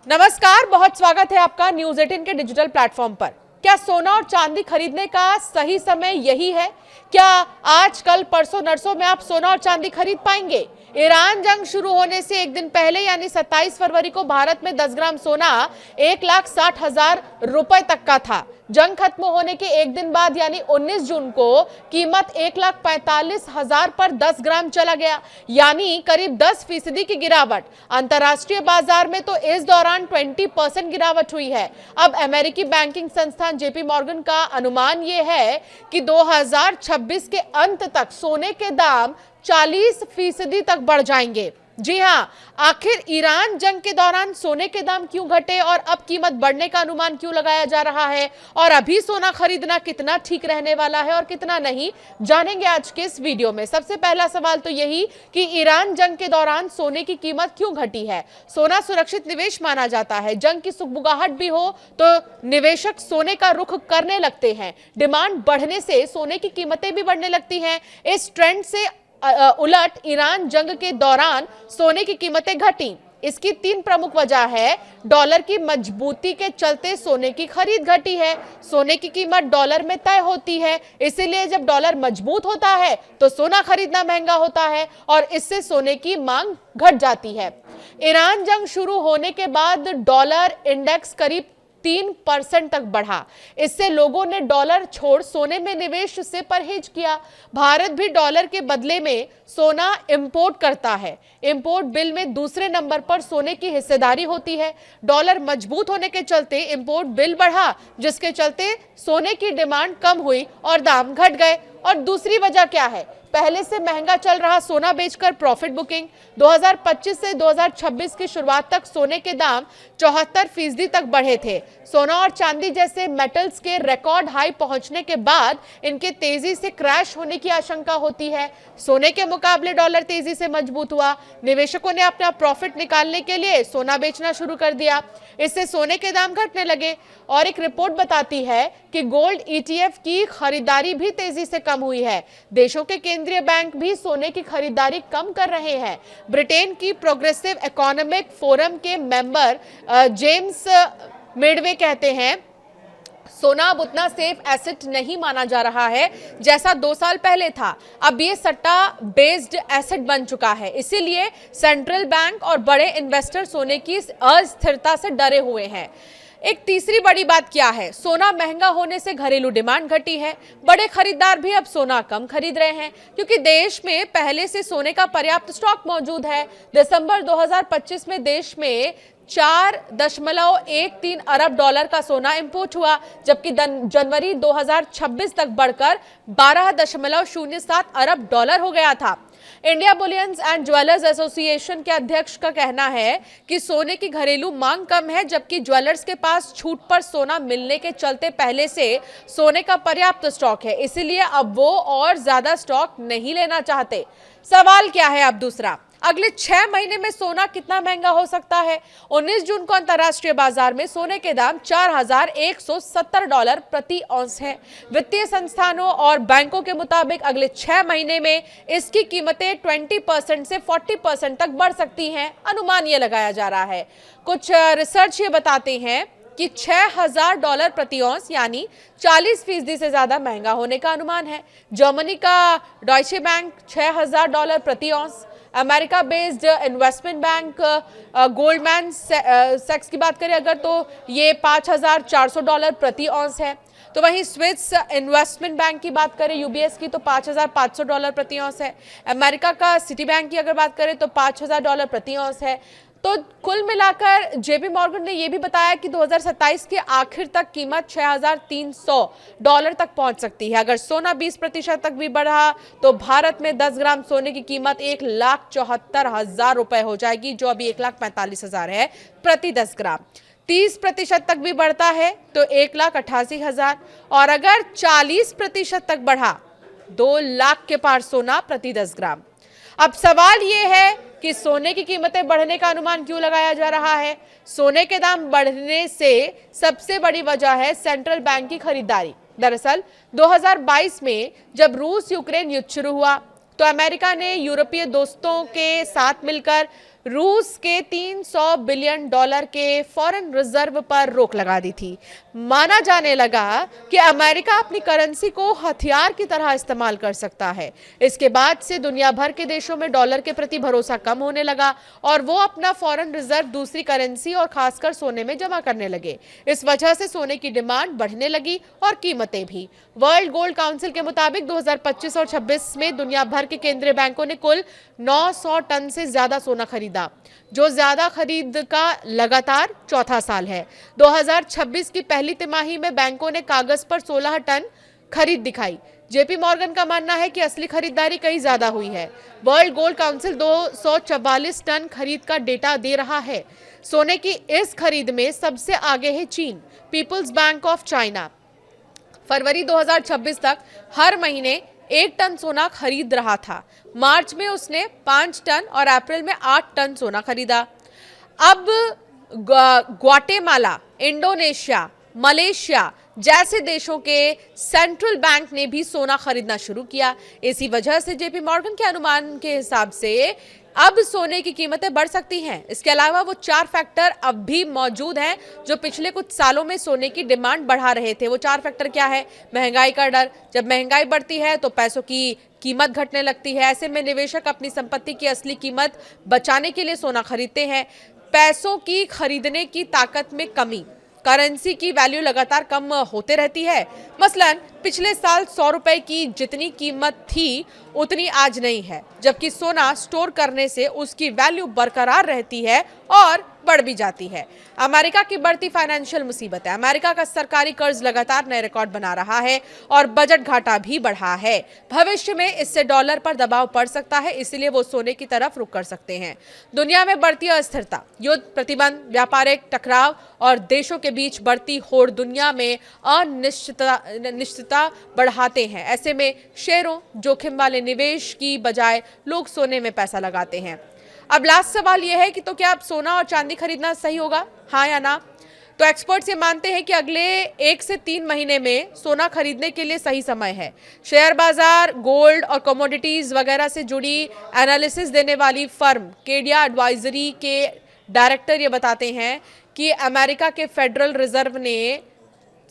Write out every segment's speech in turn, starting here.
नमस्कार, बहुत स्वागत है आपका न्यूज 18 के डिजिटल प्लेटफॉर्म पर। क्या सोना और चांदी खरीदने का सही समय यही है? क्या आज कल परसों नरसों में आप सोना और चांदी खरीद पाएंगे? ईरान जंग शुरू होने से एक दिन पहले यानी 27 फरवरी को भारत में 10 ग्राम सोना 1,60,000 रुपए तक का था। जंग खत्म होने के एक दिन बाद यानी 19 जून को कीमत 1,45,000 पर 10 ग्राम चला गया, यानी करीब 10% की गिरावट। अंतर्राष्ट्रीय बाजार में तो इस दौरान 20% गिरावट हुई है। अब अमेरिकी बैंकिंग संस्थान जेपी मॉर्गन का अनुमान यह है कि 2026 के अंत तक सोने के दाम 40% तक बढ़ जाएंगे। जी हां, आखिर ईरान जंग के दौरान सोने के दाम क्यों घटे और अब कीमत बढ़ने का अनुमान क्यों लगाया जा रहा है, और अभी सोना खरीदना कितना ठीक रहने वाला है और कितना नहीं, जानेंगे आज के इस वीडियो में। सबसे पहला सवाल तो यही कि ईरान जंग के दौरान सोने की कीमत क्यों घटी है। सोना सुरक्षित निवेश माना जाता है। जंग की सुगबुगाहट भी हो तो निवेशक सोने का रुख करने लगते हैं। डिमांड बढ़ने से सोने की कीमतें भी बढ़ने लगती हैं। इस ट्रेंड से उलट ईरान जंग के दौरान सोने की कीमतें घटी। इसकी 3 प्रमुख वजह है। डॉलर की मजबूती के चलते सोने की खरीद घटी है। सोने की कीमत डॉलर में तय होती है, इसीलिए जब डॉलर मजबूत होता है तो सोना खरीदना महंगा होता है और इससे सोने की मांग घट जाती है। ईरान जंग शुरू होने के बाद डॉलर इंडेक्स करीब 3% तक बढ़ा। इससे लोगों ने डॉलर छोड़ सोने में निवेश से परहेज किया। भारत भी डॉलर के बदले में सोना इंपोर्ट करता है। इंपोर्ट बिल में दूसरे नंबर पर सोने की हिस्सेदारी होती है। डॉलर मजबूत होने के चलते इंपोर्ट बिल बढ़ा, जिसके चलते सोने की डिमांड कम हुई और दाम घट गए। और दूसरी वजह क्या है? पहले से महंगा चल रहा सोना बेचकर प्रॉफिट बुकिंग। 2025 से 2026 की शुरुआत तक सोने के दाम 74% तक बढ़े थे। सोना और चांदी जैसे मेटल्स के रिकॉर्ड हाई पहुंचने के बाद इनके तेजी से क्रैश होने की आशंका होती है। सोने के मुकाबले डॉलर तेजी से मजबूत हुआ। निवेशकों ने अपना प्रॉफिट निकालने के लिए सोना बेचना शुरू कर दिया। इससे सोने के दाम घटने लगे। और एक रिपोर्ट बताती है कि गोल्ड ETF की खरीदारी भी तेजी से कम हुई है। देशों के केंद्रीय बैंक भी सोने की खरीदारी कम कर रहे हैं। ब्रिटेन की प्रोग्रेसिव इकोनॉमिक फोरम के मेंबर जेम्स मिडवे कहते हैं, सोना अब उतना सेफ एसेट नहीं माना जा रहा है जैसा 2 साल पहले था। अब ये सट्टा बेस्ड एसेट बन चुका है। इसीलिए सेंट्रल बैंक और बड़े इन्वेस्टर सोने की अस्थिरता से डरे हुए हैं। एक तीसरी बड़ी बात क्या है? सोना महंगा होने से घरेलू डिमांड घटी है। बड़े खरीदार भी अब सोना कम खरीद रहे हैं क्योंकि देश में पहले से सोने का पर्याप्त स्टॉक मौजूद है। दिसंबर 2025 में देश में 4.13 अरब डॉलर का सोना इंपोर्ट हुआ, जबकि जनवरी 2026 तक बढ़कर 12.07 अरब डॉलर हो गया था। India bullions and jewellers association के अध्यक्ष का कहना है कि सोने की घरेलू मांग कम है, जबकि ज्वेलर्स के पास छूट पर सोना मिलने के चलते पहले से सोने का पर्याप्त स्टॉक है, इसलिए अब वो और ज्यादा स्टॉक नहीं लेना चाहते। सवाल क्या है अब दूसरा? अगले 6 महीने में सोना कितना महंगा हो सकता है? 19 जून को अंतर्राष्ट्रीय बाजार में सोने के दाम $4,170 प्रति औंस है। वित्तीय संस्थानों और बैंकों के मुताबिक अगले 6 महीने में इसकी कीमतें 20% से 40% तक बढ़ सकती हैं। अनुमान ये लगाया जा रहा है। कुछ रिसर्च ये बताते हैं कि $6,000 प्रति औंस यानी 40% से ज्यादा महंगा होने का अनुमान है। जर्मनी का डॉयचे बैंक $6,000 प्रति ounce, America based investment bank Goldman सैक्स की बात करें अगर तो ये $5,400 प्रति औंस है। तो वहीं स्विस इन्वेस्टमेंट बैंक की बात करें UBS की तो $5,500 प्रति औंस है। अमेरिका का सिटी बैंक की अगर बात करें तो $5,000 प्रति औंस है। तो कुल मिलाकर जेपी मॉर्गन ने यह भी बताया कि 2027 के आखिर तक कीमत $6,300 तक पहुंच सकती है। अगर सोना 20% तक भी बढ़ा तो भारत में 10 ग्राम सोने की कीमत 1,74,000 रुपए हो जाएगी, जो अभी 1,45,000 है प्रति 10 ग्राम। 30% तक भी बढ़ता है तो 1,88,000, और अगर 40% तक बढ़ा 2 लाख के पार सोना प्रति 10 ग्राम। अब सवाल यह है कि सोने की कीमतें बढ़ने का अनुमान क्यों लगाया जा रहा है? सोने के दाम बढ़ने से सबसे बड़ी वजह है सेंट्रल बैंक की खरीदारी। दरअसल 2022 में जब रूस यूक्रेन युद्ध शुरू हुआ तो अमेरिका ने यूरोपीय दोस्तों के साथ मिलकर रूस के 300 बिलियन डॉलर के फॉरेन रिजर्व पर रोक लगा दी थी। माना जाने लगा कि अमेरिका अपनी करेंसी को हथियार की तरह इस्तेमाल कर सकता है। इसके बाद से दुनिया भर के देशों में डॉलर के प्रति भरोसा कम होने लगा और वो अपना फॉरेन रिजर्व दूसरी करेंसी और खासकर सोने में जमा करने लगे। इस वजह से सोने की डिमांड बढ़ने लगी और कीमतें भी। वर्ल्ड गोल्ड काउंसिल के मुताबिक 2025 और 26 में दुनिया भर के केंद्रीय बैंकों ने कुल 900 टन से ज्यादा सोना खरीदा, जो ज्यादा खरीद का लगातार चौथा साल है। 2026 की पहली तिमाही में बैंकों ने कागज पर 16 टन खरीद दिखाई। जेपी मॉर्गन का मानना है कि असली खरीदारी कहीं ज्यादा हुई है। वर्ल्ड गोल्ड काउंसिल 244 टन खरीद का डेटा दे रहा है। सोने की इस खरीद में सबसे आगे है चीन। पीपल्स बैंक ऑफ चाइना फरवरी 2026 तक हर महीने 1 टन सोना खरीद रहा था। मार्च में उसने 5 टन और अप्रैल में 8 टन सोना खरीदा। अब ग्वाटेमाला, इंडोनेशिया, मलेशिया जैसे देशों के सेंट्रल बैंक ने भी सोना खरीदना शुरू किया। इसी वजह से जेपी मॉर्गन के अनुमान के हिसाब से अब सोने की कीमतें बढ़ सकती हैं। इसके अलावा वो 4 फैक्टर अब भी मौजूद हैं जो पिछले कुछ सालों में सोने की डिमांड बढ़ा रहे थे। वो 4 फैक्टर क्या है? महंगाई का डर। जब महंगाई बढ़ती है तो पैसों की कीमत घटने लगती है। ऐसे में निवेशक अपनी संपत्ति की असली कीमत बचाने के लिए सोना खरीदते हैं। पैसों की खरीदने की ताकत में कमी, करेंसी की वैल्यू लगातार कम होते रहती है। मसलन पिछले साल 100 रुपए की जितनी कीमत थी उतनी आज नहीं है, जबकि सोना स्टोर करने से उसकी वैल्यू बरकरार रहती है और बढ़ भी जाती है। अमेरिका की बढ़ती फाइनेंशियल मुसीबत है। अमेरिका का सरकारी कर्ज लगातार नए रिकॉर्ड बना रहा है और बजट घाटा भी बढ़ा है। भविष्य में इससे डॉलर पर दबाव पड़ सकता है, इसलिए वो सोने की तरफ रुख कर सकते हैं। दुनिया में बढ़ती अस्थिरता, युद्ध, प्रतिबंध, व्यापारिक टकराव और देशों के बीच बढ़ती होड़ दुनिया में अनिश्चितता बढ़ाते हैं। ऐसे में शेयरों, जोखिम वाले निवेश की बजाय लोग सोने में पैसा लगाते हैं। अब लास्ट सवाल यह है कि तो क्या अब सोना और चांदी खरीदना सही होगा, हाँ या ना? तो एक्सपर्ट्स ये मानते हैं कि अगले 1 से 3 महीने में सोना खरीदने के लिए सही समय है। शेयर बाजार, गोल्ड और कमोडिटीज वगैरह से जुड़ी एनालिसिस देने वाली फर्म केडिया एडवाइजरी के डायरेक्टर ये बताते हैं कि अमेरिका के फेडरल रिजर्व ने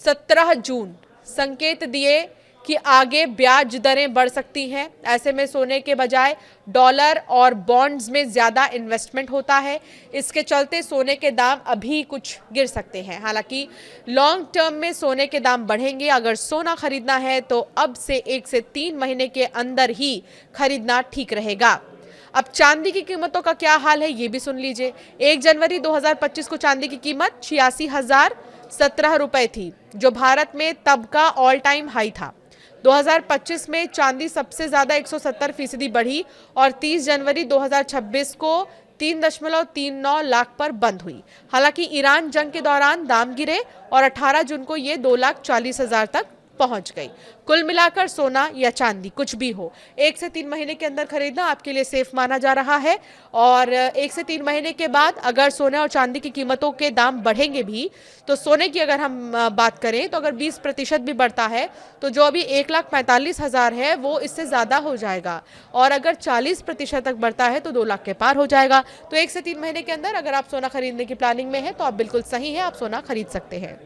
17 जून संकेत दिए कि आगे ब्याज दरें बढ़ सकती हैं। ऐसे में सोने के बजाय डॉलर और बॉन्ड्स में ज़्यादा इन्वेस्टमेंट होता है। इसके चलते सोने के दाम अभी कुछ गिर सकते हैं। हालांकि लॉन्ग टर्म में सोने के दाम बढ़ेंगे। अगर सोना खरीदना है तो अब से 1 से 3 महीने के अंदर ही खरीदना ठीक रहेगा। अब चांदी की कीमतों का क्या हाल है ये भी सुन लीजिए। 1 जनवरी 2025 को चांदी की कीमत 86,017 रुपए थी, जो भारत में तब का ऑल टाइम हाई था। 2025 में चांदी सबसे ज्यादा 170% बढ़ी और 30 जनवरी 2026 को 3.39 लाख पर बंद हुई। हालांकि ईरान जंग के दौरान दाम गिरे और 18 जून को ये 2,40,000 तक पहुंच गई। कुल मिलाकर सोना या चांदी कुछ भी हो, 1 से 3 महीने के अंदर खरीदना आपके लिए सेफ माना जा रहा है। और 1 से 3 महीने के बाद अगर सोने और चांदी की कीमतों के दाम बढ़ेंगे भी, तो सोने की अगर हम बात करें तो अगर 20% भी बढ़ता है तो जो अभी 1,45,000 है वो इससे ज़्यादा हो जाएगा। और अगर 40% तक बढ़ता है तो 2 लाख के पार हो जाएगा। तो 1 से 3 महीने के अंदर अगर आप सोना खरीदने की प्लानिंग में है तो आप बिल्कुल सही है, आप सोना खरीद सकते हैं।